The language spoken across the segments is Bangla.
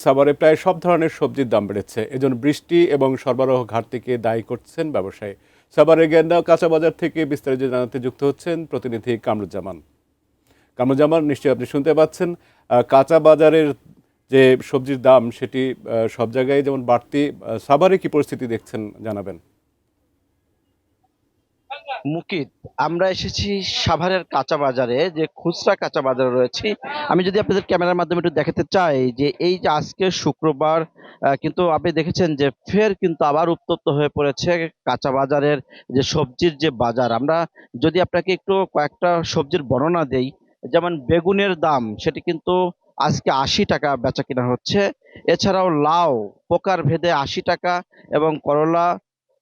সাভারে প্রায় সব ধরনের সবজির দাম বেড়েছে। এজন্য বৃষ্টি এবং সরবরাহ ঘাটতিকে দায়ী করছেন ব্যবসায়ী। সাভারের গেন্দা কাঁচা বাজার থেকে বিস্তারিত জানাতে যুক্ত হচ্ছেন প্রতিনিধি কামরুজ্জামান। কামরুজ্জামান, নিশ্চয়ই আপনি শুনতে পাচ্ছেন কাঁচা বাজারের যে সবজির দাম সেটি সব জায়গায় যেমন বাড়তি, সাভারে কি পরিস্থিতি দেখছেন জানাবেন। মুকিত, আমরা এসেছি সাভারের কাঁচা বাজারে, যে খুচরা কাঁচা বাজারে রয়েছি। আমি যদি আপনাদের ক্যামেরার মাধ্যমে একটু দেখাতে চাই যে এই যে আজকে শুক্রবার, কিন্তু আপনি দেখেছেন যে ফের কিন্তু আবার উত্তপ্ত হয়ে পড়েছে কাঁচা বাজারের যে সবজির যে বাজার। আমরা যদি আপনাকে একটু কয়েকটা সবজির বর্ণনা দেই, যেমন বেগুনের দাম সেটি কিন্তু আজকে ৮০ টাকা বেচা কিনা হচ্ছে। এছাড়াও লাউ প্রকার ভেদে ৮০ টাকা, এবং করলা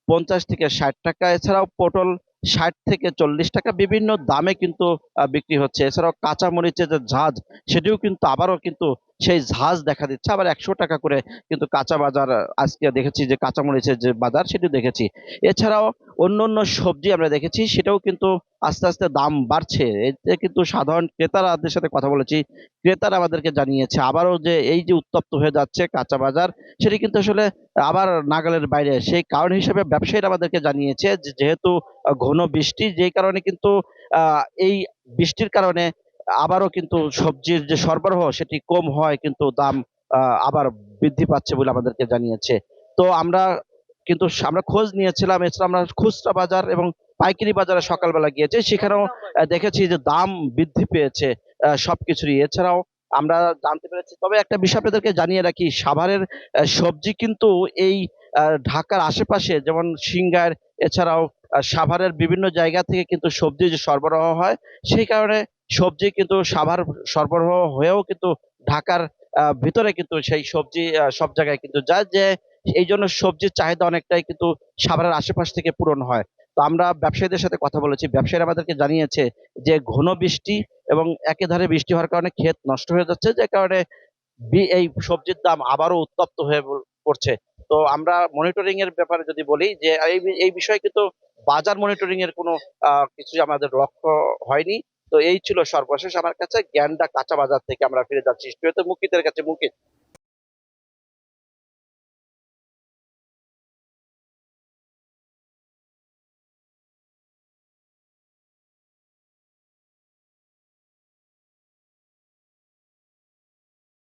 ৫০ থেকে ৬০ টাকা। এছাড়াও পটল ৬০ থেকে ৪০ টাকা, বিভিন্ন দামে কিন্তু বিক্রি হচ্ছে। এছাড়াও কাঁচা মরিচের যে ঝাঁজ, সেটিও কিন্তু আবারও কিন্তু সেই ঝাঁজ দেখা দিচ্ছে। আবার ১০০ টাকা করে কিন্তু কাঁচা বাজার, আজকে দেখেছি যে কাঁচা মরিচের যে বাজার সেটি দেখেছি। এছাড়াও অন্য অন্য সবজি আমরা দেখেছি, সেটাও কিন্তু আস্তে আস্তে দাম বাড়ছে। এতে কিন্তু সাধারণ ক্রেতারাদের সাথে কথা বলেছি, ক্রেতারা আমাদেরকে জানিয়েছে আবারও যে এই যে উত্তপ্ত হয়ে যাচ্ছে কাঁচা বাজার, সেটি কিন্তু আসলে আবার নাগালের বাইরে। সেই কারণ হিসেবে ব্যবসায়ীরা আমাদেরকে জানিয়েছে যে যেহেতু ঘন বৃষ্টি, যেই কারণে কিন্তু এই বৃষ্টির কারণে আবারও কিন্তু সবজির যে সরবরাহ সেটি কম হয়, কিন্তু দাম আবার বৃদ্ধি পাচ্ছে বলে আমাদেরকে জানিয়েছে। তো আমরা খোঁজ নিয়েছিলাম। এছাড়া আমরা খুচরা বাজার এবং পাইকারি বাজারে সকালবেলা গিয়েছি, সেখানেও দেখেছি যে দাম বৃদ্ধি পেয়েছে সবকিছুরই। এছাড়াও আমরা জানতে পেরেছি, তবে একটা বিষয় আপনাদেরকে জানিয়ে রাখি, সাভারের সবজি কিন্তু এই ঢাকার আশেপাশে যেমন সিংগার, এছাড়াও সাভারের বিভিন্ন জায়গা থেকে কিন্তু সবজি যে সরবরাহ হয়, সেই কারণে সবজি কিন্তু সাভার সরবরাহ হয়েও কিন্তু ঢাকার ভিতরে কিন্তু সেই সবজি সব জায়গায় কিন্তু যায়, যে এই জন্য সবজির চাহিদা অনেকটাই কিন্তু সাভারের আশেপাশ থেকে পূরণ হয়। তো আমরা ব্যবসায়ীদের সাথে কথা বলেছি, ব্যবসায়ীরা আমাদেরকে জানিয়েছে যে ঘন বৃষ্টি এবং একেধারে বৃষ্টি হওয়ার কারণে ক্ষেত নষ্ট হয়ে যাচ্ছে, যে কারণে এই সবজির দাম আবারও উত্তপ্ত হয়ে পড়ছে। তো আমরা মনিটরিং এর ব্যাপারে যদি বলি, যে এই বিষয়ে কিন্তু বাজার মনিটরিং এর কোনো কিছু আমাদের লক্ষ্য হয়নি। তো এই ছিল সর্বশেষ আমার কাছে জ্ঞানটা কাঁচা বাজার থেকে। আমরা ফিরে যাচ্ছি স্টুডিওতে মুকিতের কাছে। মুকিত।